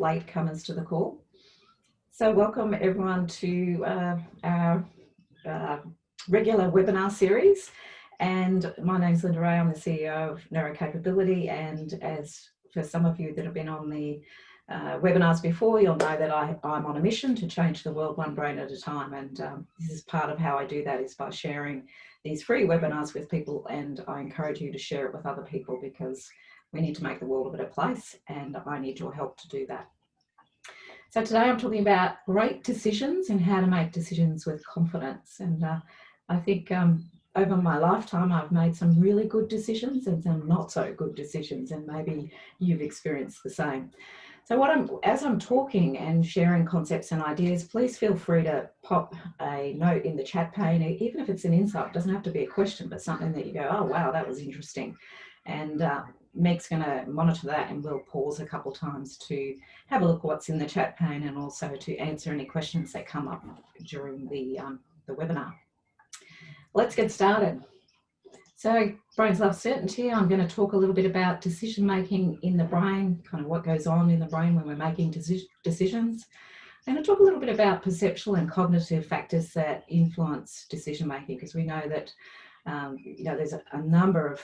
latecomers to the call. So welcome everyone to our regular webinar series. And my name's Linda Ray, I'm the CEO of NeuroCapability, and as for some of you that have been on the webinars before, you'll know that I'm on a mission to change the world one brain at a time, and this is part of how I do that, is by sharing these free webinars with people, and I encourage you to share it with other people because we need to make the world a better place, and I need your help to do that. So today I'm talking about great decisions and how to make decisions with confidence. And I think over my lifetime, I've made some really good decisions and some not so good decisions, and maybe you've experienced the same. So as I'm talking and sharing concepts and ideas, please feel free to pop a note in the chat pane, even if it's an insight. It doesn't have to be a question, but something that you go, oh, wow, that was interesting. And Meg's going to monitor that, and we'll pause a couple times to have a look at what's in the chat pane and also to answer any questions that come up during the webinar. Let's get started. So brains love certainty. I'm going to talk a little bit about decision making in the brain, kind of what goes on in the brain when we're making decisions. I'm going to talk a little bit about perceptual and cognitive factors that influence decision making, because we know that there's a number of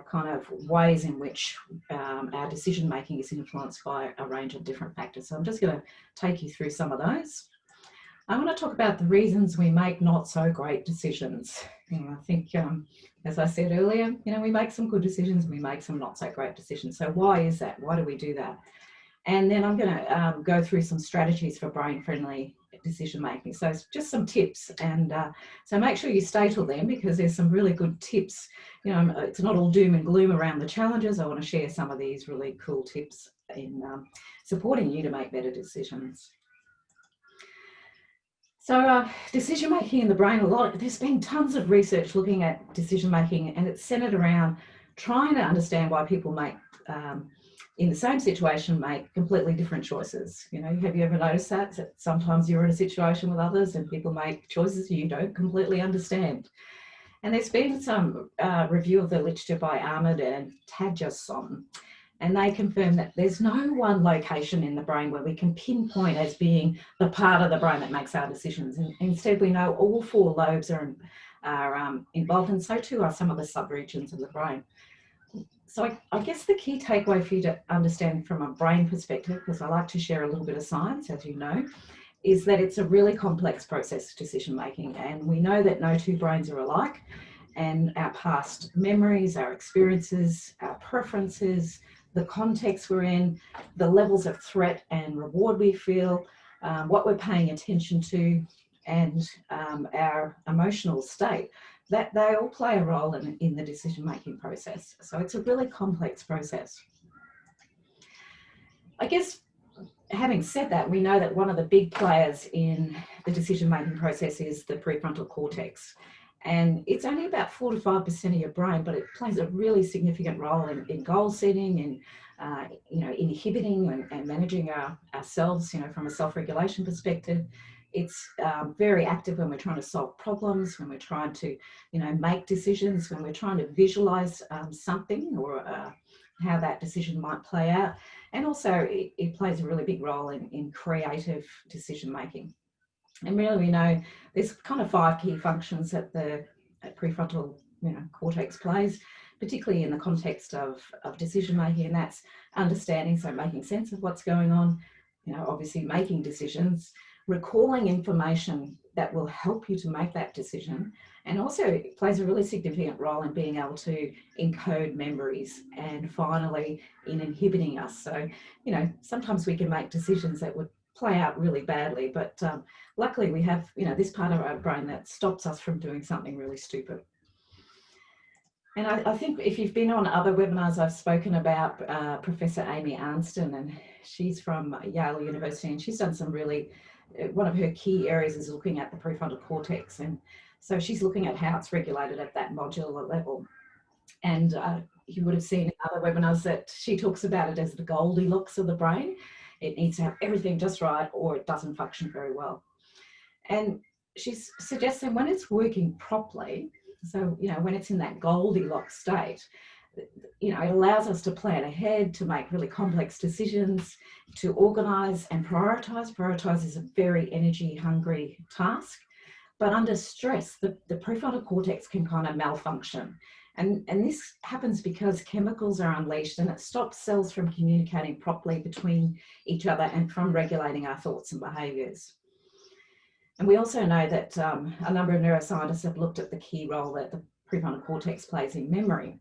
kind of ways in which our decision making is influenced by a range of different factors. So I'm just going to take you through some of those. I want to talk about the reasons we make not so great decisions. I think, as I said earlier, we make some good decisions and we make some not so great decisions. So why is that? Why do we do that? And then I'm going to go through some strategies for brain-friendly decision making. So it's just some tips, and so make sure you stay till then, because there's some really good tips. It's not all doom and gloom around the challenges. I want to share some of these really cool tips in supporting you to make better decisions. So decision making in the brain, there's been tons of research looking at decision making, and it's centered around trying to understand why people make in the same situation make completely different choices. Have you ever noticed that sometimes you're in a situation with others and people make choices you don't completely understand? And there's been some review of the literature by Amyrnstein and and they confirm that there's no one location in the brain where we can pinpoint as being the part of the brain that makes our decisions. And instead, we know all four lobes are involved, and so too are some of the subregions of the brain. So I guess the key takeaway for you to understand from a brain perspective, because I like to share a little bit of science, as you know, is that it's a really complex process, decision making. And we know that no two brains are alike, and our past memories, our experiences, our preferences, the context we're in, the levels of threat and reward we feel, what we're paying attention to, and our emotional state, that they all play a role in the decision-making process. So it's a really complex process. I guess, having said that, we know that one of the big players in the decision-making process is the prefrontal cortex. And it's only about 4 to 5% of your brain, but it plays a really significant role in goal setting and inhibiting and managing ourselves, from a self-regulation perspective. It's very active when we're trying to solve problems, when we're trying to, make decisions, when we're trying to visualize something or how that decision might play out. And also it plays a really big role in creative decision making. And really, we know there's kind of 5 key functions that the prefrontal cortex plays, particularly in the context of decision making, and that's understanding, so making sense of what's going on, obviously making decisions, recalling information that will help you to make that decision, and also it plays a really significant role in being able to encode memories, and finally in inhibiting us. So, sometimes we can make decisions that would play out really badly, but luckily we have, this part of our brain that stops us from doing something really stupid. And I think if you've been on other webinars, I've spoken about Professor Amyrnstein, and she's from Yale University, and she's done some really, one of her key areas is looking at the prefrontal cortex. And so she's looking at how it's regulated at that modular level. And you would have seen in other webinars that she talks about it as the Goldilocks of the brain. It needs to have everything just right, or it doesn't function very well. And she's suggesting when it's working properly, so, when it's in that Goldilocks state, it allows us to plan ahead, to make really complex decisions, to organise and prioritise. Prioritise is a very energy hungry task. But under stress, the prefrontal cortex can kind of malfunction. And this happens because chemicals are unleashed and it stops cells from communicating properly between each other and from regulating our thoughts and behaviours. And we also know that a number of neuroscientists have looked at the key role that the prefrontal cortex plays in memory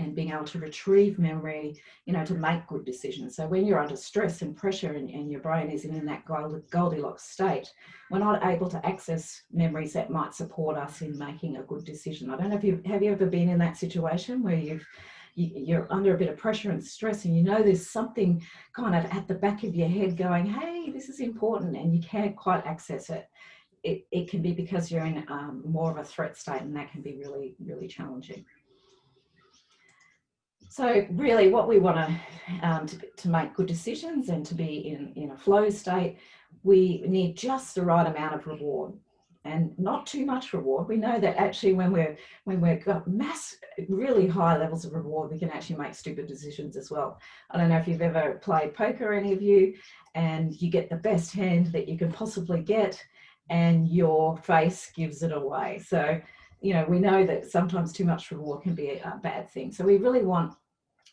and being able to retrieve memory, to make good decisions. So when you're under stress and pressure and your brain isn't in that Goldilocks state, we're not able to access memories that might support us in making a good decision. I don't know if have you ever been in that situation where you're under a bit of pressure and stress and there's something kind of at the back of your head going, hey, this is important, and you can't quite access it. It can be because you're in more of a threat state, and that can be really, really challenging. So really what we want to make good decisions and to be in a flow state, we need just the right amount of reward and not too much reward. We know that actually when we've got really high levels of reward, we can actually make stupid decisions as well. I don't know if you've ever played poker, any of you, and you get the best hand that you can possibly get and your face gives it away. So, we know that sometimes too much reward can be a bad thing. So we really want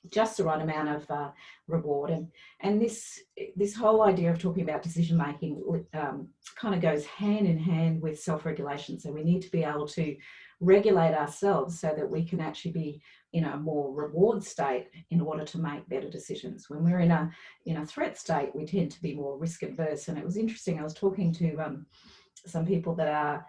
just the right amount of reward. And this whole idea of talking about decision making kind of goes hand in hand with self-regulation. So we need to be able to regulate ourselves so that we can actually be in a more reward state in order to make better decisions. When we're in a threat state, we tend to be more risk adverse. And it was interesting, I was talking to some people that are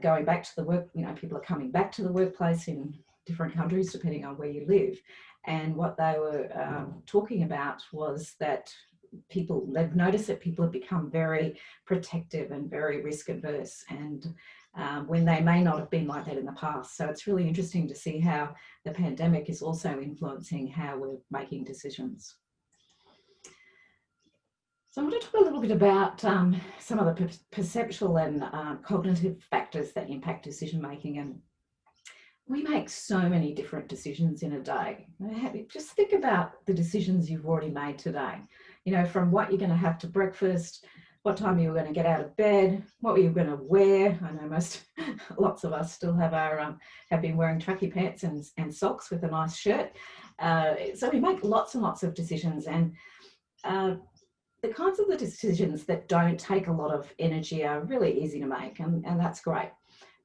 going back to the work, people are coming back to the workplace in different countries depending on where you live. And what they were talking about was that they've noticed that people have become very protective and very risk adverse, and when they may not have been like that in the past. So it's really interesting to see how the pandemic is also influencing how we're making decisions. So I want to talk a little bit about some of the perceptual and cognitive factors that impact decision making. And we make so many different decisions in a day. Just think about the decisions you've already made today. From what you're going to have to breakfast, what time you were going to get out of bed, what were you going to wear. I know lots of us still have been wearing tracky pants and socks with a nice shirt. So we make lots and lots of decisions, and the kinds of the decisions that don't take a lot of energy are really easy to make, and that's great.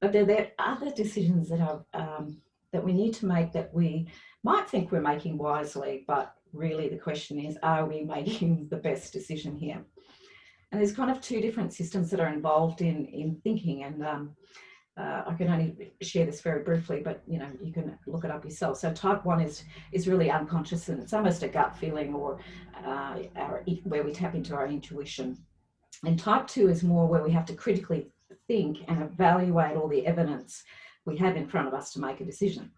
But there are other decisions that we need to make that we might think we're making wisely, but really the question is, are we making the best decision here? And there's kind of two different systems that are involved in thinking, and I can only share this very briefly, but you can look it up yourself. So type 1 is really unconscious, and it's almost a gut feeling, or where we tap into our intuition. And type 2 is more where we have to critically think and evaluate all the evidence we have in front of us to make a decision.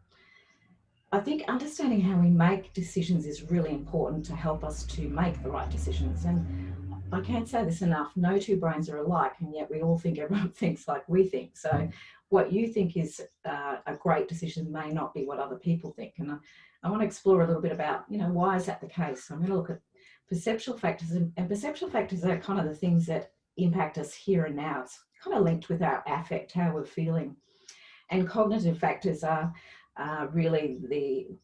I think understanding how we make decisions is really important to help us to make the right decisions. And I can't say this enough, no two brains are alike, and yet we all think everyone thinks like we think. So what you think is a great decision may not be what other people think. And I want to explore a little bit about, why is that the case? So I'm going to look at perceptual factors, and perceptual factors are kind of the things that impact us here and now. It's kind of linked with our affect, how we're feeling. And cognitive factors are really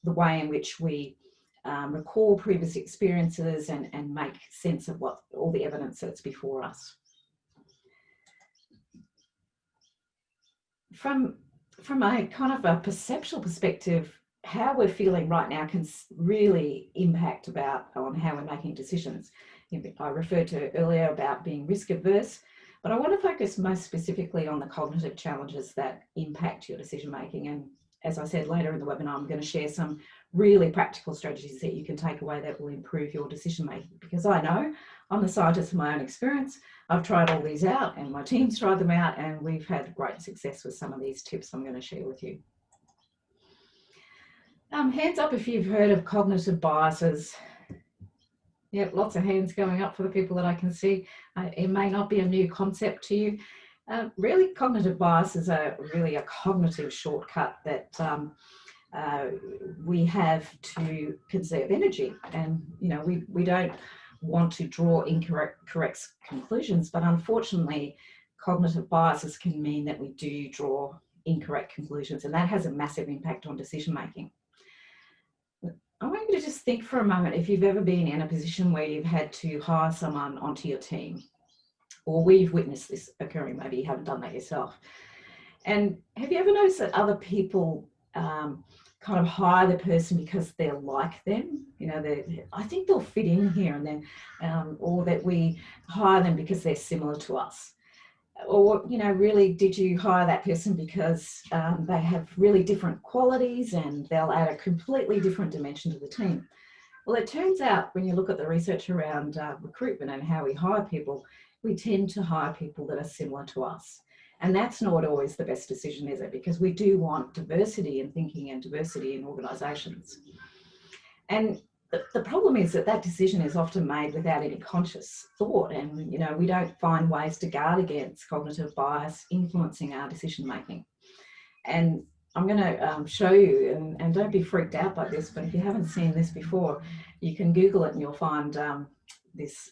the way in which we recall previous experiences and make sense of what all the evidence that's before us. From a kind of a perceptual perspective, how we're feeling right now can really impact on how we're making decisions. I referred to earlier about being risk adverse, but I want to focus most specifically on the cognitive challenges that impact your decision making. And as I said, later in the webinar, I'm going to share some really practical strategies that you can take away that will improve your decision making, because I know I'm the scientist of my own experience. I've tried all these out, and my team's tried them out, and we've had great success with some of these tips I'm going to share with you. Hands up if you've heard of cognitive biases. Yep, lots of hands going up for the people that I can see. It may not be a new concept to you. Really, cognitive biases are really a cognitive shortcut that we have to conserve energy, and we don't want to draw correct conclusions, but unfortunately cognitive biases can mean that we do draw incorrect conclusions, and that has a massive impact on decision making. I want you to just think for a moment if you've ever been in a position where you've had to hire someone onto your team, or where you've witnessed this occurring. Maybe you haven't done that yourself. And have you ever noticed that other people kind of hire the person because they're like them? I think they'll fit in here, and then, or that we hire them because they're similar to us. Or, really, did you hire that person because they have really different qualities and they'll add a completely different dimension to the team? Well, it turns out when you look at the research around recruitment and how we hire people, we tend to hire people that are similar to us. And that's not always the best decision, is it? Because we do want diversity in thinking and diversity in organisations. And the problem is that decision is often made without any conscious thought, and we don't find ways to guard against cognitive bias influencing our decision making. And I'm going to show you, and don't be freaked out by this, but if you haven't seen this before, you can Google it and you'll find this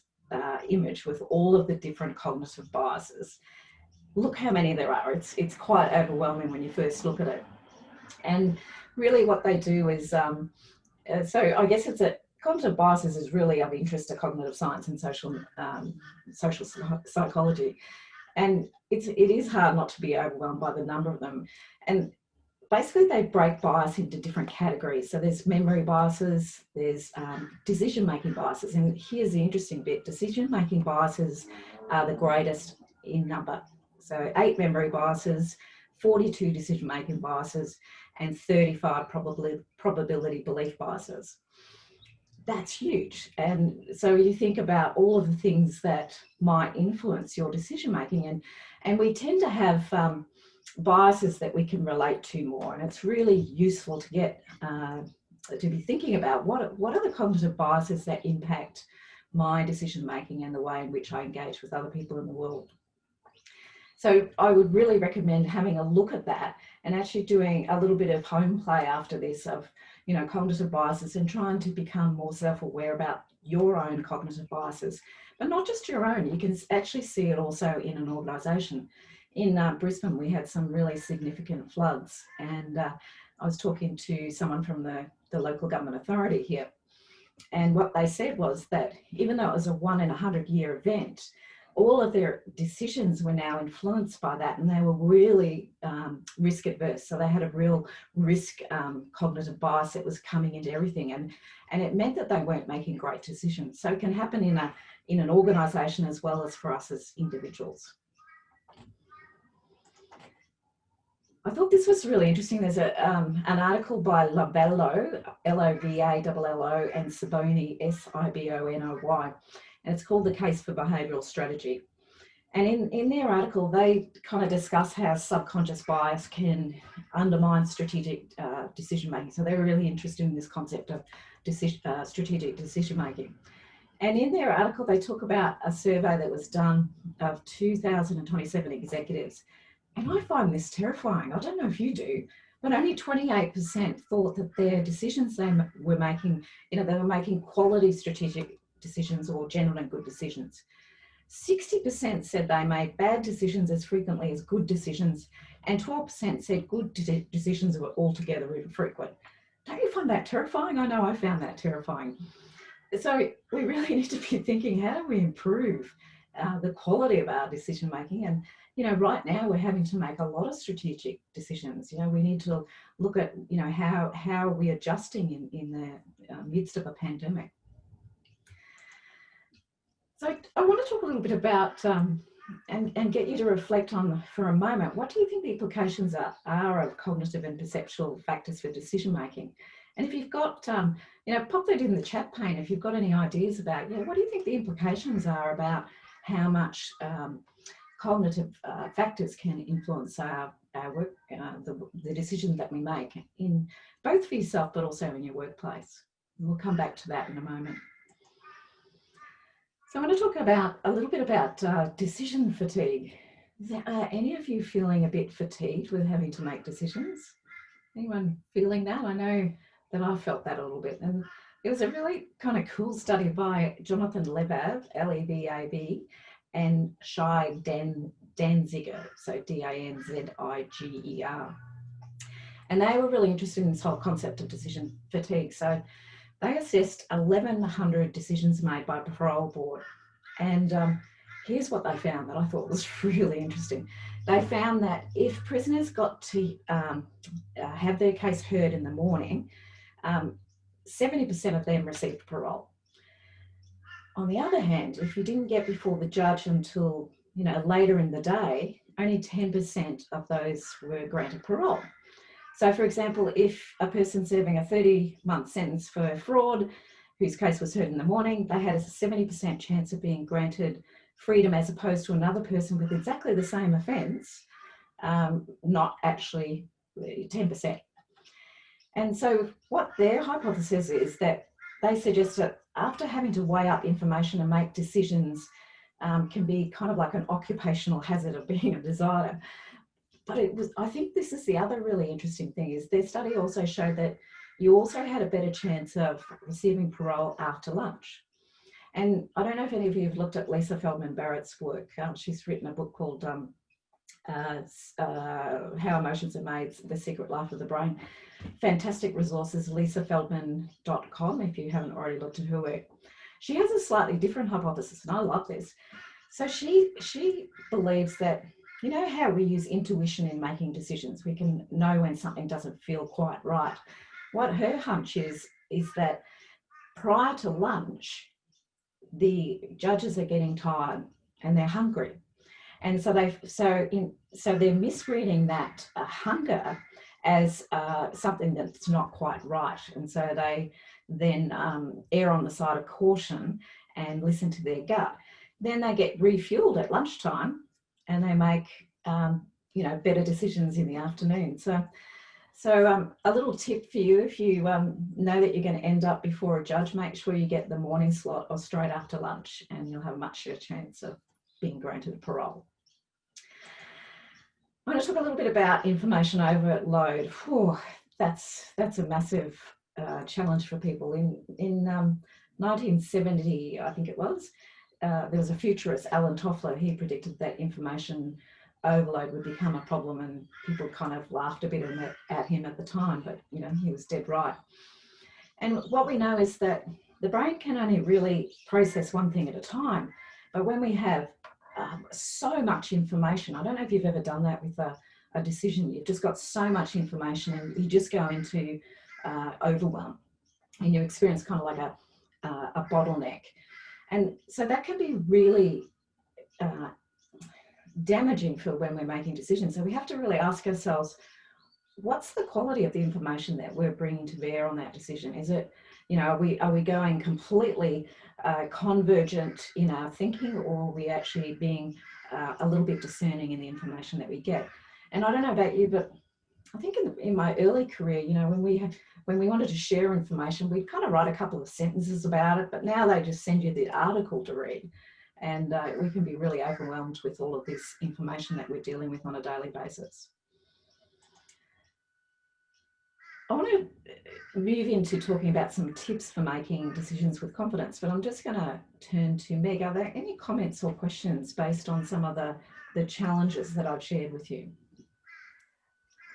image with all of the different cognitive biases. Look how many there are. It's quite overwhelming when you first look at it. And really what they do is, so I guess cognitive biases is really of interest to cognitive science and social psychology. And it is hard not to be overwhelmed by the number of them. And basically they break bias into different categories. So there's memory biases, there's decision-making biases. And here's the interesting bit. Decision-making biases are the greatest in number. So 8 memory biases, 42 decision-making biases, and 35 probability belief biases. That's huge. And so you think about all of the things that might influence your decision-making, and we tend to have biases that we can relate to more. And it's really useful to get to be thinking about what are the cognitive biases that impact my decision-making and the way in which I engage with other people in the world. So I would really recommend having a look at that and actually doing a little bit of home play after this of, cognitive biases, and trying to become more self-aware about your own cognitive biases, but not just your own. You can actually see it also in an organisation. In Brisbane, we had some really significant floods, and I was talking to someone from the local government authority here, and what they said was that even though it was a 1 in 100 year event, all of their decisions were now influenced by that, and they were really risk adverse. So they had a real risk cognitive bias that was coming into everything, and it meant that they weren't making great decisions. So it can happen in an organisation as well as for us as individuals. I thought this was really interesting. There's an article by Lovello, L-O-V-A-L-L-O, and Sibony, S-I-B-O-N-O-Y, and it's called The Case for Behavioural Strategy. And in their article, they kind of discuss how subconscious bias can undermine strategic decision-making. So they're really interested in this concept of strategic decision-making. And in their article, they talk about a survey that was done of 2,027 executives. And I find this terrifying. I don't know if you do, but only 28% thought that their decisions they were making, they were making quality strategic decisions or general and good decisions. 60% said they made bad decisions as frequently as good decisions, and 12% said good decisions were altogether infrequent. Don't you find that terrifying? I know I found that terrifying. So we really need to be thinking, how do we improve the quality of our decision making? And right now we're having to make a lot of strategic decisions. We need to look at how are we adjusting in the midst of a pandemic. So I want to talk a little bit about and get you to reflect on for a moment, what do you think the implications are of cognitive and perceptual factors for decision making? And if you've got, pop that in the chat pane if you've got any ideas about, what do you think the implications are about how much cognitive factors can influence our work, the decisions that we make, in both for yourself but also in your workplace. And we'll come back to that in a moment. So I want to talk a little bit about decision fatigue. Are any of you feeling a bit fatigued with having to make decisions? Anyone feeling that? I know that I felt that a little bit. And it was a really kind of cool study by Jonathan Lebab, Lebab, and Shai Danziger, so Danziger. And they were really interested in this whole concept of decision fatigue. So they assessed 1,100 decisions made by a parole board. And here's what they found that I thought was really interesting. They found that if prisoners got to have their case heard in the morning, 70% of them received parole. On the other hand, if you didn't get before the judge until later in the day, only 10% of those were granted parole. So, for example, if a person serving a 30-month sentence for fraud, whose case was heard in the morning, they had a 70% chance of being granted freedom as opposed to another person with exactly the same offence, not actually 10%. And so what their hypothesis is that they suggest that after having to weigh up information and make decisions can be kind of like an occupational hazard of being a decider. But I think this is the other really interesting thing, is their study also showed that you also had a better chance of receiving parole after lunch. And I don't know if any of you have looked at Lisa Feldman Barrett's work. She's written a book called How Emotions Are Made, The Secret Life of the Brain. Fantastic resources, lisafeldman.com, if you haven't already looked at her work. She has a slightly different hypothesis, and I love this. So she believes that, how we use intuition in making decisions. We can know when something doesn't feel quite right. What her hunch is that prior to lunch, the judges are getting tired and they're hungry. And so they're misreading that hunger as something that's not quite right. And so they then err on the side of caution and listen to their gut. Then they get refueled at lunchtime and they make better decisions in the afternoon. So a little tip for you, if you know that you're going to end up before a judge, make sure you get the morning slot or straight after lunch, and you'll have a much better chance of being granted parole. I'm going to talk a little bit about information overload. Whew, that's a massive challenge for people. In 1970, I think it was, there was a futurist, Alan Toffler. He predicted that information overload would become a problem, and people kind of laughed a bit at him at the time, but he was dead right. And what we know is that the brain can only really process one thing at a time, but when we have so much information, I don't know if you've ever done that with a decision. You've just got so much information and you just go into overwhelm, and you experience kind of like a bottleneck. And so that can be really damaging for when we're making decisions. So we have to really ask ourselves, what's the quality of the information that we're bringing to bear on that decision? Is it, are we going completely convergent in our thinking, or are we actually being a little bit discerning in the information that we get? And I don't know about you, but I think in my early career, when we wanted to share information, we'd kind of write a couple of sentences about it, but now they just send you the article to read. And we can be really overwhelmed with all of this information that we're dealing with on a daily basis. I want to move into talking about some tips for making decisions with confidence, but I'm just going to turn to Meg. Are there any comments or questions based on some of the challenges that I've shared with you?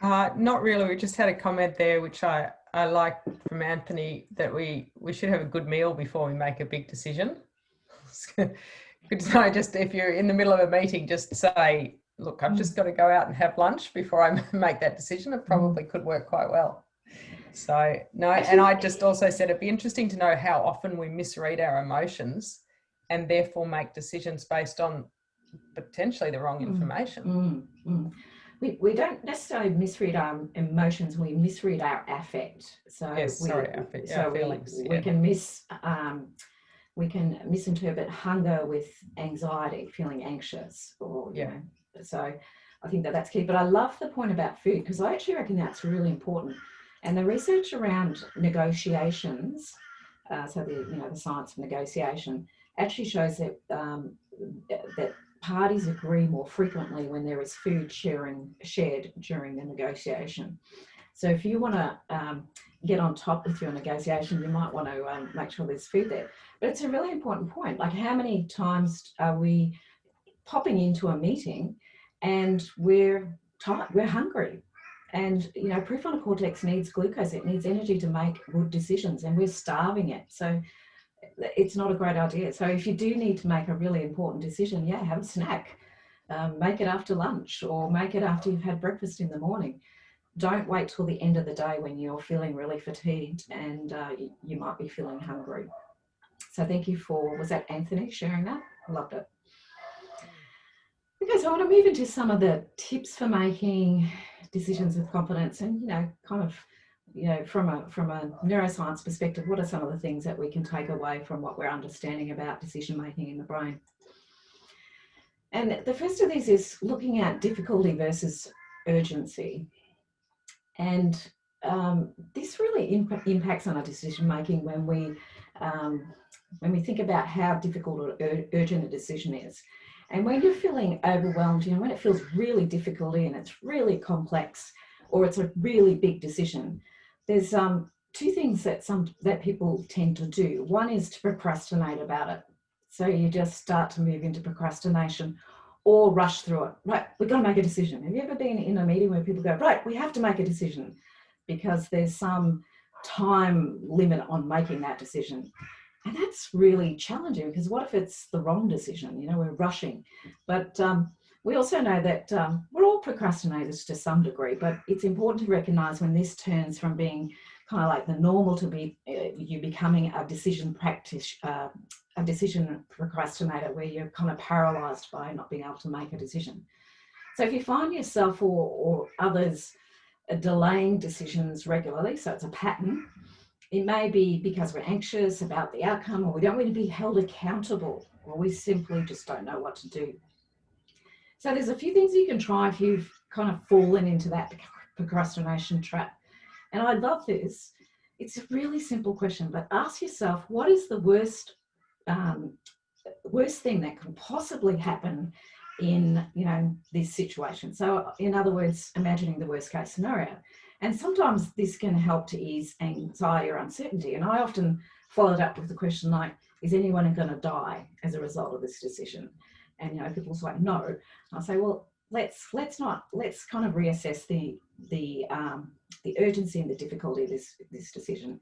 Not really. We just had a comment there, which I like, from Anthony, that we should have a good meal before we make a big decision. Good to know, just if you're in the middle of a meeting, just say, look, I've just got to go out and have lunch before I make that decision. It probably could work quite well. So, no, and I just also said it'd be interesting to know how often we misread our emotions and therefore make decisions based on potentially the wrong information. We don't necessarily misread our emotions, we misread our affect. So yes, affect, feelings. We can misinterpret hunger with anxiety, feeling anxious, or so I think that's key. But I love the point about food, because I actually reckon that's really important. And the research around negotiations, so the science of negotiation, actually shows that that parties agree more frequently when there is food shared during the negotiation. So if you want to get on top with your negotiation, you might want to make sure there's food there. But it's a really important point. Like, how many times are we popping into a meeting and we're tired, we're hungry? And, you know, prefrontal cortex needs glucose, it needs energy to make good decisions, and we're starving it. So it's not a great idea. So if you do need to make a really important decision, yeah, have a snack. Make it after lunch, or make it after you've had breakfast in the morning. Don't wait till the end of the day when you're feeling really fatigued and you might be feeling hungry. So thank you for, was that Anthony sharing that? I loved it. Okay, so I want to move into some of the tips for making decisions with confidence, and, you know, kind of, you know, from a neuroscience perspective, what are some of the things that we can take away from what we're understanding about decision making in the brain? And the first of these is looking at difficulty versus urgency. And this really impacts on our decision making when we think about how difficult or urgent a decision is. And when you're feeling overwhelmed, you know, when it feels really difficult and it's really complex, or it's a really big decision, there's two things that people tend to do. One is to procrastinate about it. So you just start to move into procrastination or rush through it. Right, we've got to make a decision. Have you ever been in a meeting where people go, right, we have to make a decision because there's some time limit on making that decision? And that's really challenging, because what if it's the wrong decision? You know, we're rushing. But we also know that we're all procrastinators to some degree, but it's important to recognize when this turns from being kind of like the normal to be you becoming a decision a decision procrastinator, where you're kind of paralyzed by not being able to make a decision. So if you find yourself or others delaying decisions regularly, so it's a pattern, it may be because we're anxious about the outcome, or we don't want to be held accountable, or we simply just don't know what to do. So there's a few things you can try if you've kind of fallen into that procrastination trap. And I love this. It's a really simple question, but ask yourself, what is the worst thing that can possibly happen in, you know, this situation? So in other words, imagining the worst case scenario. And sometimes this can help to ease anxiety or uncertainty. And I often follow it up with the question like, is anyone going to die as a result of this decision? And, you know, people's like, no. I say, well, let's kind of reassess the urgency and the difficulty of this decision.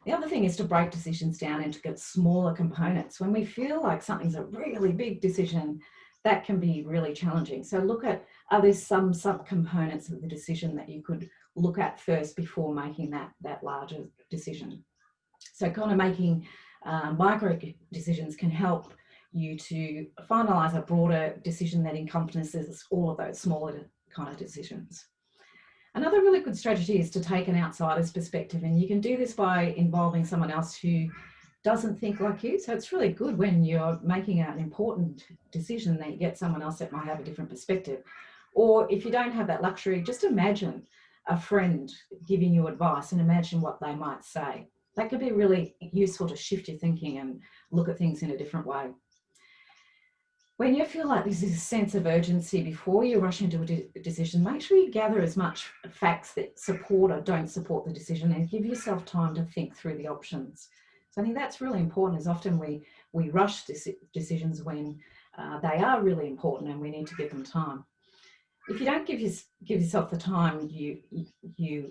The other thing is to break decisions down into smaller components. When we feel like something's a really big decision, that can be really challenging. So look at, are there some subcomponents of the decision that you could look at first before making that larger decision? So kind of making micro decisions can help you to finalize a broader decision that encompasses all of those smaller kind of decisions. Another really good strategy is to take an outsider's perspective, and you can do this by involving someone else who doesn't think like you. So it's really good when you're making an important decision that you get someone else that might have a different perspective. Or if you don't have that luxury, just imagine a friend giving you advice and imagine what they might say. That could be really useful to shift your thinking and look at things in a different way. When you feel like there's this sense of urgency before you rush into a decision, make sure you gather as much facts that support or don't support the decision, and give yourself time to think through the options. So I think that's really important, is often we rush decisions when they are really important and we need to give them time. If you don't give yourself the time you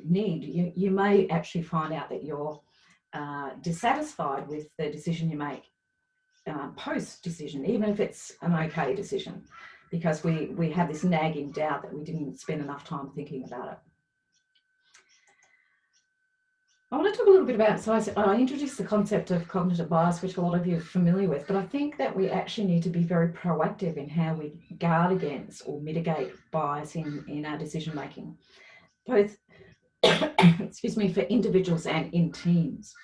need, you may actually find out that you're dissatisfied with the decision you make post-decision, even if it's an okay decision, because we have this nagging doubt that we didn't spend enough time thinking about it. I want to talk a little bit about, so I introduced the concept of cognitive bias, which a lot of you are familiar with, but I think that we actually need to be very proactive in how we guard against or mitigate bias in our decision making, both excuse me, for individuals and in teams.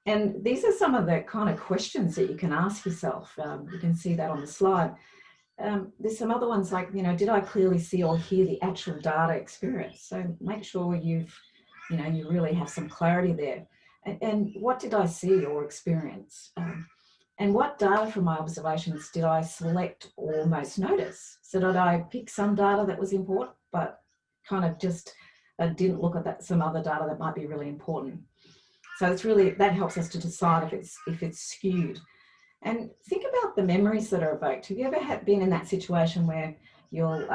And these are some of the kind of questions that you can ask yourself. You can see that on the slide. There's some other ones like, you know, did I clearly see or hear the actual data experience? So make sure you really have some clarity there. And what did I see or experience? And what data from my observations did I select or most notice? So did I pick some data that was important, but kind of just didn't look at some other data that might be really important. So it's really, that helps us to decide if it's skewed. And think about the memories that are evoked. Have you ever been in that situation where you'll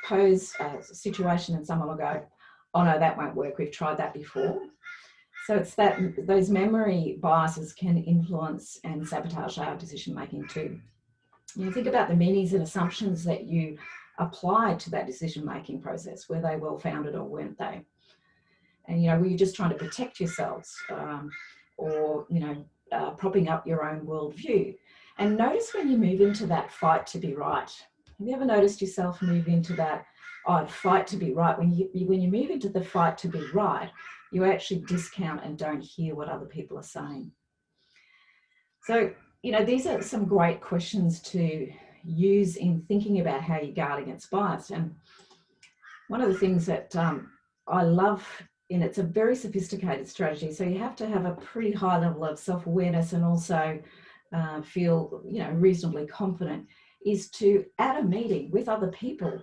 pose a situation and someone will go, oh no, that won't work, we've tried that before? So it's that those memory biases can influence and sabotage our decision making too. Think about the meanings and assumptions that you applied to that decision making process. Were they well founded or weren't they? And were you just trying to protect yourselves, or propping up your own worldview? And notice when you move into that fight to be right. Have you ever noticed yourself move into that fight to be right? When you move into the fight to be right, you actually discount and don't hear what other people are saying. So, these are some great questions to use in thinking about how you guard against bias. And one of the things that I love, and it's a very sophisticated strategy, so you have to have a pretty high level of self-awareness and also feel reasonably confident, is to, at a meeting with other people,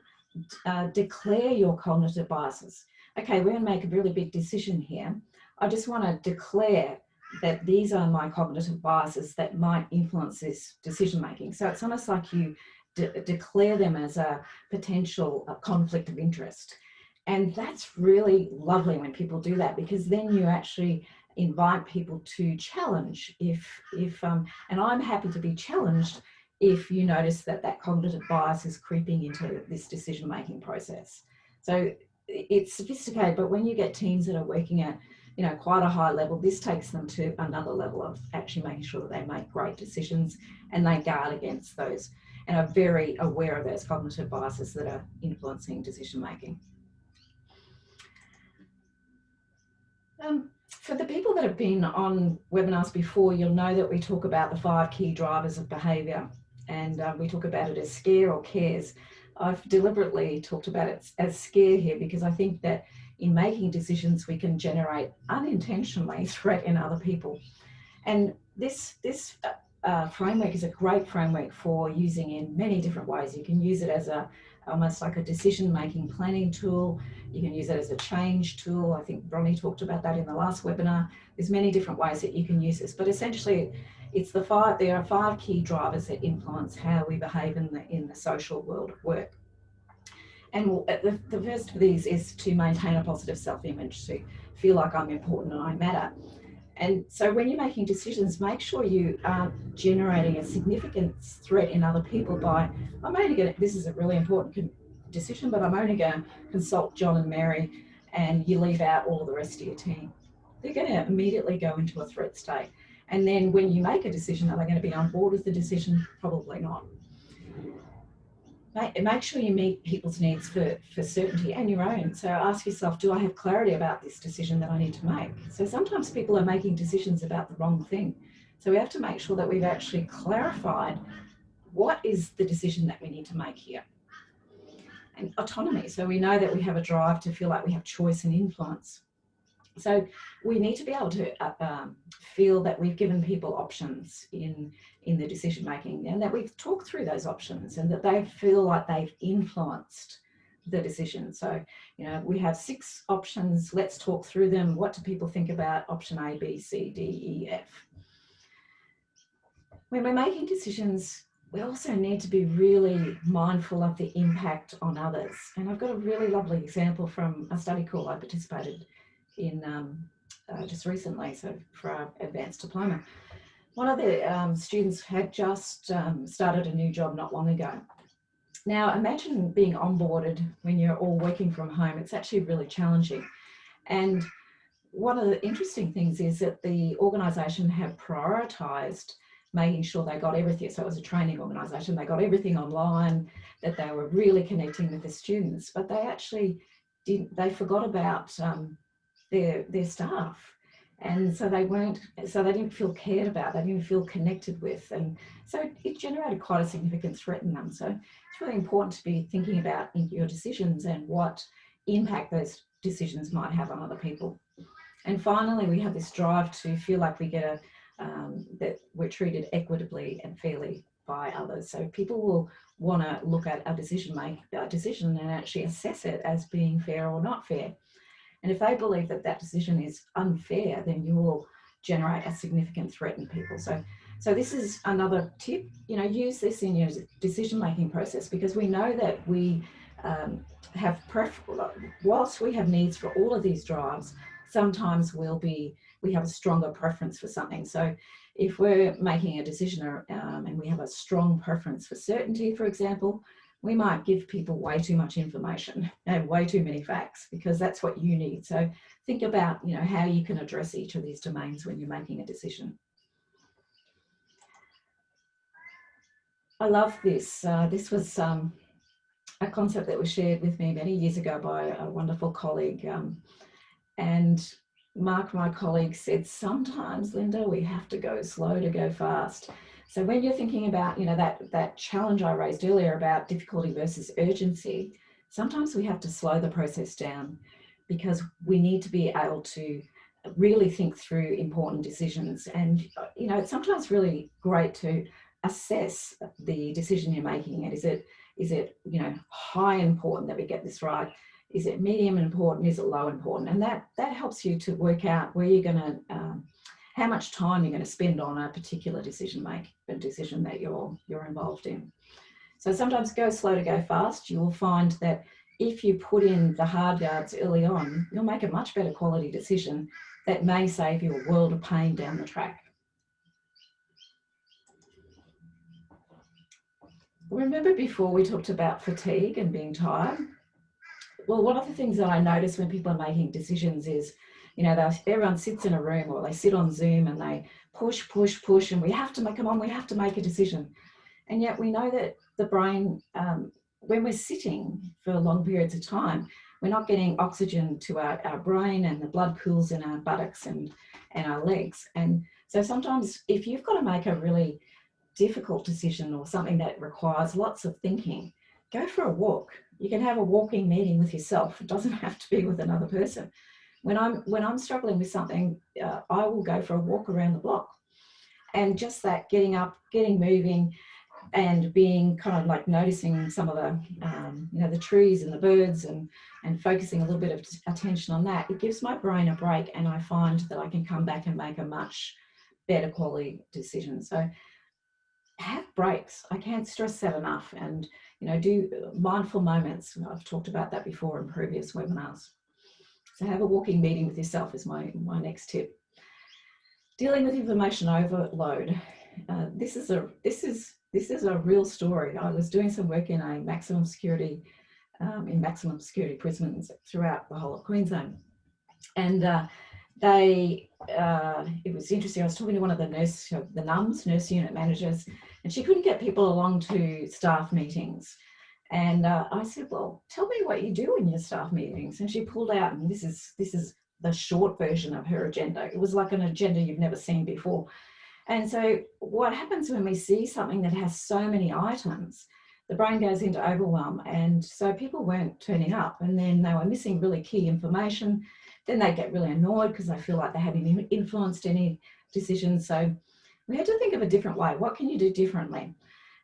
declare your cognitive biases. Okay, we're going to make a really big decision here. I just want to declare that these are my cognitive biases that might influence this decision making. So it's almost like you declare them as a potential conflict of interest. And that's really lovely when people do that, because then you actually invite people to challenge. And I'm happy to be challenged if you notice that cognitive bias is creeping into this decision-making process. So it's sophisticated, but when you get teams that are working at quite a high level, this takes them to another level of actually making sure that they make great decisions and they guard against those and are very aware of those cognitive biases that are influencing decision-making. For the people that have been on webinars before, you'll know that we talk about the 5 key drivers of behaviour, and we talk about it as scare or cares. I've deliberately talked about it as scare here because I think that in making decisions we can generate unintentionally threat in other people. And this framework is a great framework for using in many different ways. You can use it as almost like a decision-making planning tool. You can use it as a change tool. I think Bronnie talked about that in the last webinar. There's many different ways that you can use this, but essentially there are 5 key drivers that influence how we behave in the social world of work. And the first of these is to maintain a positive self-image, to feel like I'm important and I matter. And so when you're making decisions, make sure you aren't generating a significant threat in other people by, this is a really important decision, but I'm only going to consult John and Mary, and you leave out all the rest of your team. They're going to immediately go into a threat state. And then when you make a decision, are they going to be on board with the decision? Probably not. Make sure you meet people's needs for certainty and your own. So ask yourself, do I have clarity about this decision that I need to make? So sometimes people are making decisions about the wrong thing. So we have to make sure that we've actually clarified what is the decision that we need to make here. And autonomy. So we know that we have a drive to feel like we have choice and influence. So we need to be able to feel that we've given people options in the decision making, and that we've talked through those options, and that they feel like they've influenced the decision. So, we have 6 options. Let's talk through them. What do people think about option A, B, C, D, E, F? When we're making decisions, we also need to be really mindful of the impact on others. And I've got a really lovely example from a study call I participated in just recently, so for our advanced diploma. One of the students had just started a new job not long ago. Now imagine being onboarded when you're all working from home. It's actually really challenging. And one of the interesting things is that the organisation have prioritised making sure they got everything. So it was a training organisation. They got everything online, that they were really connecting with the students, but they actually they forgot about their staff. And so they didn't feel cared about, they didn't feel connected with. And so it generated quite a significant threat in them. So it's really important to be thinking about your decisions and what impact those decisions might have on other people. And finally, we have this drive to feel like we get that we're treated equitably and fairly by others. So people will want to look at a decision and actually assess it as being fair or not fair. And if they believe that that decision is unfair, then you will generate a significant threat in people. So this is another tip, use this in your decision-making process, because we know that we whilst we have needs for all of these drives, sometimes we have a stronger preference for something. So if we're making a decision and we have a strong preference for certainty, for example, we might give people way too much information and way too many facts, because that's what you need. So think about, how you can address each of these domains when you're making a decision. I love this. This was a concept that was shared with me many years ago by a wonderful colleague. And Mark, my colleague, said, sometimes, Linda, we have to go slow to go fast. So when you're thinking about, that challenge I raised earlier about difficulty versus urgency, sometimes we have to slow the process down, because we need to be able to really think through important decisions. And, it's sometimes really great to assess the decision you're making. And is it high important that we get this right? Is it medium important? Is it low important? And that helps you to work out where you're going to, how much time you're going to spend on a particular decision that you're involved in. So sometimes go slow to go fast. You will find that if you put in the hard yards early on, you'll make a much better quality decision that may save you a world of pain down the track. Remember before we talked about fatigue and being tired? Well, one of the things that I notice when people are making decisions is, everyone sits in a room or they sit on Zoom and they push, and we have to make a decision. And yet we know that the brain, when we're sitting for long periods of time, we're not getting oxygen to our brain, and the blood pools in our buttocks and our legs. And so sometimes if you've got to make a really difficult decision or something that requires lots of thinking, go for a walk. You can have a walking meeting with yourself. It doesn't have to be with another person. When I'm struggling with something, I will go for a walk around the block. And just that getting up, getting moving, and being kind of like noticing some of the, the trees and the birds and focusing a little bit of attention on that, it gives my brain a break, and I find that I can come back and make a much better quality decision. So have breaks. I can't stress that enough. And, do mindful moments. I've talked about that before in previous webinars. So have a walking meeting with yourself is my next tip. Dealing with information overload. This is a real story. I was doing some work in a maximum security prisons throughout the whole of Queensland, and it was interesting. I was talking to one of the nurse unit managers, and she couldn't get people along to staff meetings. And I said, well, tell me what you do in your staff meetings. And she pulled out, and this is the short version of her agenda. It was like an agenda you've never seen before. And so what happens when we see something that has so many items, the brain goes into overwhelm. And so people weren't turning up, and then they were missing really key information. Then they get really annoyed because they feel like they haven't influenced any decisions. So we had to think of a different way. What can you do differently?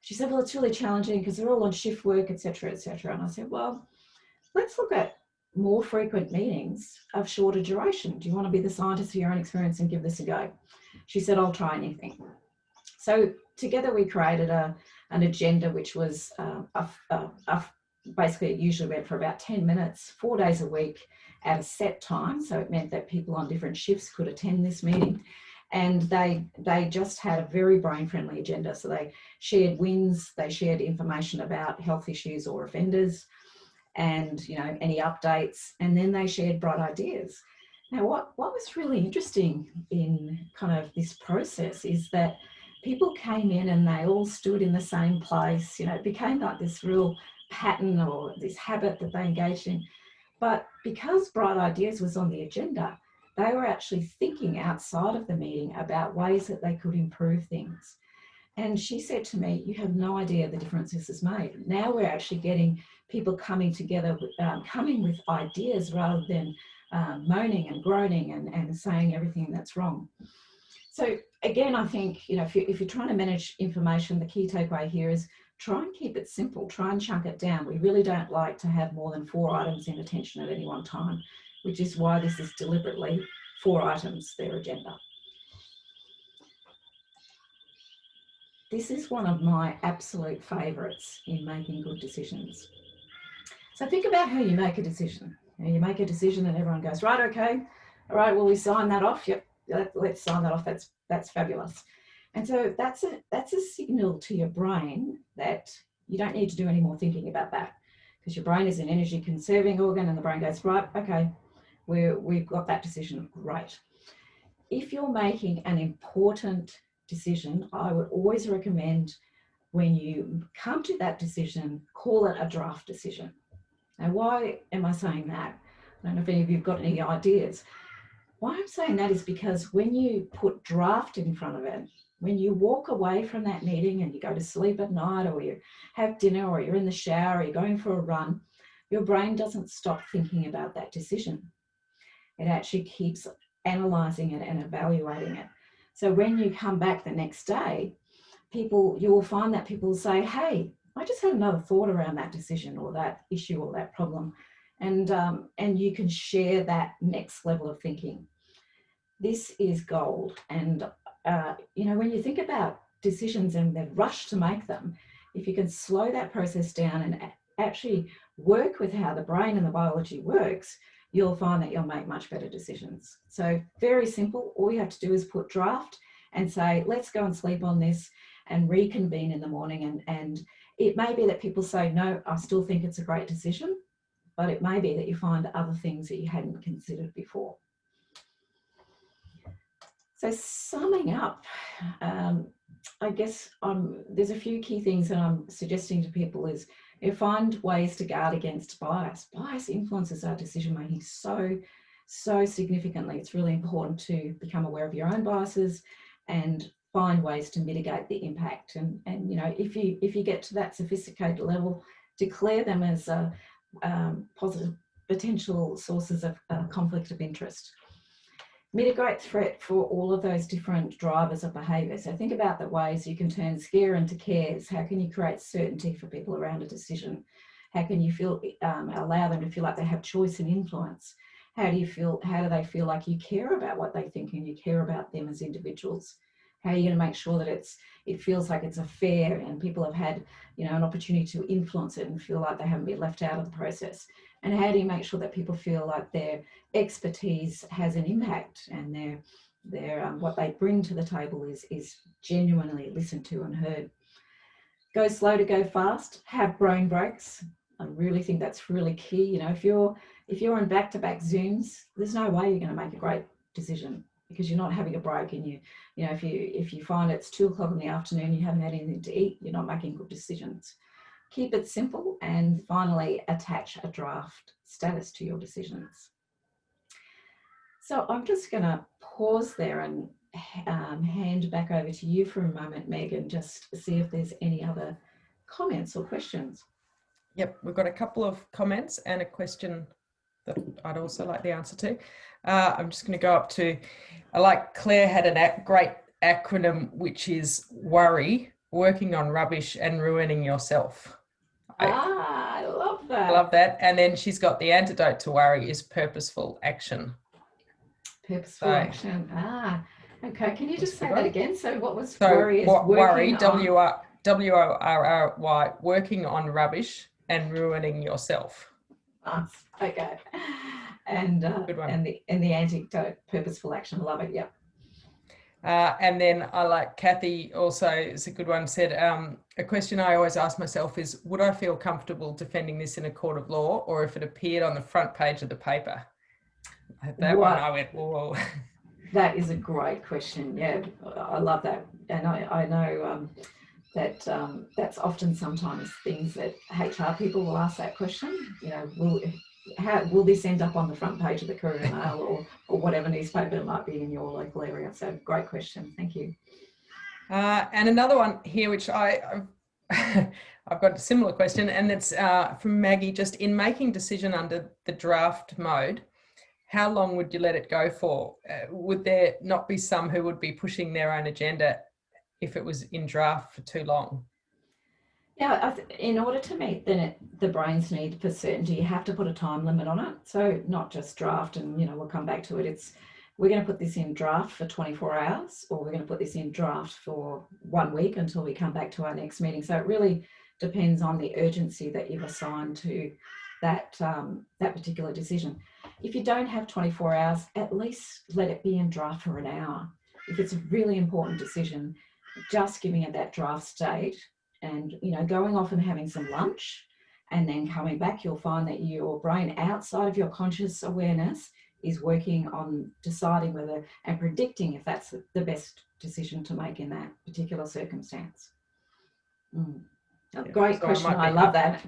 She said, well, it's really challenging because they're all on shift work, et cetera, et cetera. And I said, well, let's look at more frequent meetings of shorter duration. Do you want to be the scientist of your own experience and give this a go? She said, I'll try anything. So together we created an agenda, which was basically it usually went for about 10 minutes, 4 days a week at a set time. So it meant that people on different shifts could attend this meeting. And they just had a very brain-friendly agenda. So they shared wins, they shared information about health issues or offenders, and any updates, and then they shared bright ideas. Now, what was really interesting in kind of this process is that people came in and they all stood in the same place. It became like this real pattern or this habit that they engaged in. But because bright ideas was on the agenda, they were actually thinking outside of the meeting about ways that they could improve things. And she said to me, you have no idea the difference this has made. Now we're actually getting people coming together, coming with ideas rather than moaning and groaning and saying everything that's wrong. So again, I think, if you're trying to manage information, the key takeaway here is try and keep it simple, try and chunk it down. We really don't like to have more than 4 items in attention at any one time, which is why this is deliberately 4 items, their agenda. This is one of my absolute favourites in making good decisions. So think about how you make a decision. You make a decision and everyone goes, right, okay, all right, well, we sign that off. Yep, let's sign that off. That's fabulous. And so that's a signal to your brain that you don't need to do any more thinking about that, because your brain is an energy conserving organ, and the brain goes, right, okay, we've got that decision, great. If you're making an important decision, I would always recommend, when you come to that decision, call it a draft decision. Now, why am I saying that? I don't know if any of you have got any ideas. Why I'm saying that is because when you put draft in front of it, when you walk away from that meeting and you go to sleep at night, or you have dinner, or you're in the shower, or you're going for a run, your brain doesn't stop thinking about that decision. It actually keeps analysing it and evaluating it. So when you come back the next day, you will find that people say, hey, I just had another thought around that decision or that issue or that problem. And you can share that next level of thinking. This is gold. And, when you think about decisions and the rush to make them, if you can slow that process down and actually work with how the brain and the biology works, you'll find that you'll make much better decisions. So very simple. All you have to do is put draft and say, let's go and sleep on this and reconvene in the morning. And it may be that people say, no, I still think it's a great decision, but it may be that you find other things that you hadn't considered before. So summing up, I guess there's a few key things that I'm suggesting to people is find ways to guard against bias. Bias influences our decision-making so significantly. It's really important to become aware of your own biases and find ways to mitigate the impact. And if you get to that sophisticated level, declare them as positive potential sources of conflict of interest. Mitigate threat for all of those different drivers of behaviour. So think about the ways you can turn scare into cares. How can you create certainty for people around a decision? How can you allow them to feel like they have choice and influence? How do they feel like you care about what they think and you care about them as individuals? How are you going to make sure that it feels like it's a fair and people have had an opportunity to influence it and feel like they haven't been left out of the process? And how do you make sure that people feel like their expertise has an impact and what they bring to the table is genuinely listened to and heard? Go slow to go fast. Have brain breaks. I really think that's really key. If you're on back-to-back Zooms, there's no way you're going to make a great decision, because you're not having a break. And if you find it's 2:00 in the afternoon, you haven't had anything to eat, you're not making good decisions. Keep it simple, and finally attach a draft status to your decisions. So I'm just going to pause there and hand back over to you for a moment, Meg, and just see if there's any other comments or questions. Yep, we've got a couple of comments and a question that I'd also like the answer to. I'm just going to go up to, Claire had a great acronym, which is WORRY, working on rubbish and ruining yourself. I love that. I love that. And then she's got the antidote to worry is purposeful action. Purposeful action. Okay. Can you just say that again? So what was worry? Worry, WORRY, working on rubbish and ruining yourself. Nice. Okay. And good one. And the antidote, purposeful action. Love it. Yep. And then I like Kathy also, it's a good one, said, a question I always ask myself is, would I feel comfortable defending this in a court of law, or if it appeared on the front page of the paper? That one I went, whoa. That is a great question. Yeah, I love that. And I know that that's often sometimes things that HR people will ask that question. Will this end up on the front page of the Courier Mail or whatever newspaper it might be in your local area? So great question. Thank you. And another one here, which I've got a similar question, and it's from Maggie, just in making decision under the draft mode, how long would you let it go for? Would there not be some who would be pushing their own agenda if it was in draft for too long? Yeah, in order to meet the brain's need for certainty, you have to put a time limit on it. So not just draft and, we'll come back to it. We're going to put this in draft for 24 hours, or we're going to put this in draft for 1 week until we come back to our next meeting. So it really depends on the urgency that you've assigned to that particular decision. If you don't have 24 hours, at least let it be in draft for an hour. If it's a really important decision, just giving it that draft state and, going off and having some lunch and then coming back, you'll find that your brain outside of your conscious awareness is working on deciding whether and predicting if that's the best decision to make in that particular circumstance. Great question. I love that.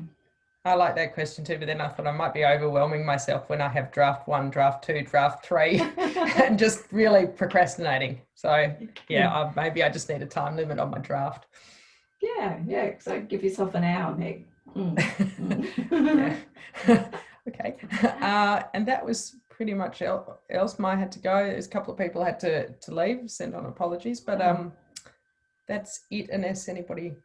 I like that question too, but then I thought I might be overwhelming myself when I have draft 1, draft 2, draft 3 and just really procrastinating. So maybe I just need a time limit on my draft. Yeah. So give yourself an hour, Meg. Yeah. Okay. And that was pretty much else. I had to go. There's a couple of people had to leave, send on apologies, but that's it unless anybody.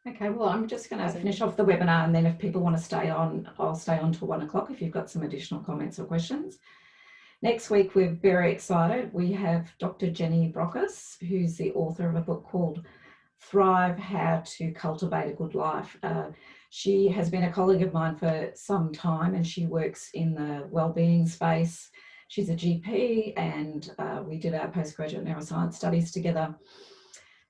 Okay, well, I'm just going to finish off the webinar, and then if people want to stay on, I'll stay on till 1 o'clock if you've got some additional comments or questions. Next week, we're very excited. We have Dr. Jenny Brockes, who's the author of a book called Thrive, How to Cultivate a Good Life. She has been a colleague of mine for some time, and she works in the wellbeing space. She's a GP, and we did our postgraduate neuroscience studies together.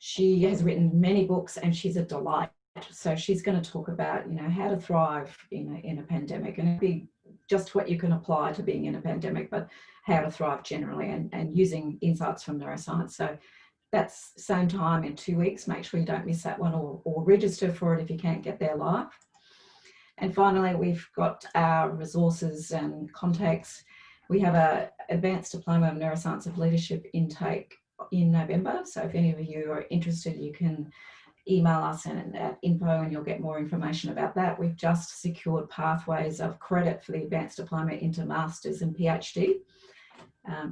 She has written many books, and she's a delight. So she's going to talk about, how to thrive in a pandemic, and it'd be just what you can apply to being in a pandemic, but how to thrive generally, and using insights from neuroscience. So that's same time in 2 weeks. Make sure you don't miss that one, or register for it if you can't get there live. And finally, we've got our resources and contacts. We have an advanced diploma of neuroscience of leadership intake in November. So if any of you are interested, you can email us at info and you'll get more information about that. We've just secured pathways of credit for the advanced diploma into masters and PhD.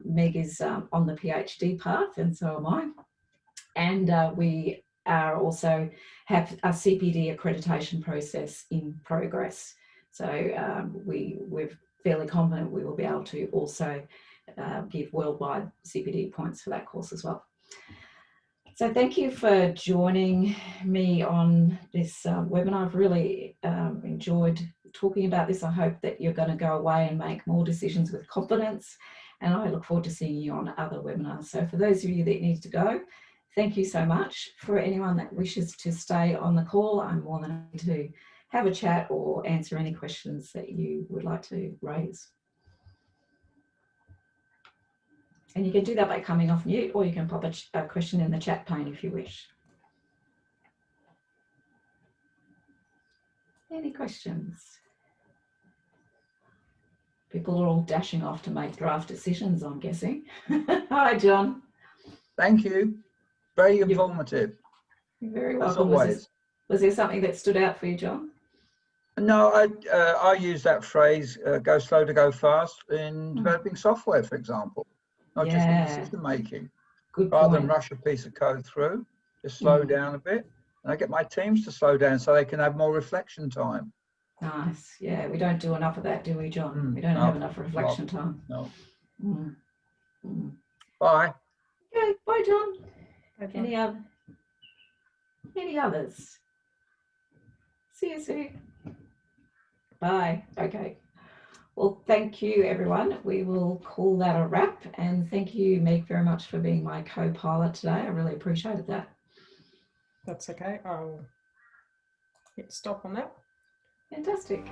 Meg is on the PhD path, and so am I. And we are also have a CPD accreditation process in progress. So we're fairly confident we will be able to also give worldwide CPD points for that course as well. So thank you for joining me on this webinar. I've really enjoyed talking about this. I hope that you're going to go away and make more decisions with confidence, and I look forward to seeing you on other webinars. So for those of you that need to go, thank you so much. For anyone that wishes to stay on the call, I'm more than happy to have a chat or answer any questions that you would like to raise. And you can do that by coming off mute, or you can pop a question in the chat pane if you wish. Any questions? People are all dashing off to make draft decisions, I'm guessing. Hi, John. Thank you. Very informative. You're very welcome. As always. Was there something that stood out for you, John? No, I use that phrase, go slow to go fast, in developing software, for example. Not just in decision making. Rather than rush a piece of code through, just slow down a bit. And I get my teams to slow down so they can have more reflection time. Nice. Yeah, we don't do enough of that, do we, John? We don't have enough reflection time. No. Bye. Okay, bye, John. Bye, John. Any others? See you soon. Bye. Okay. Well, thank you, everyone. We will call that a wrap. And thank you, Meg, very much for being my co-pilot today. I really appreciated that. That's okay. I'll hit stop on that. Fantastic.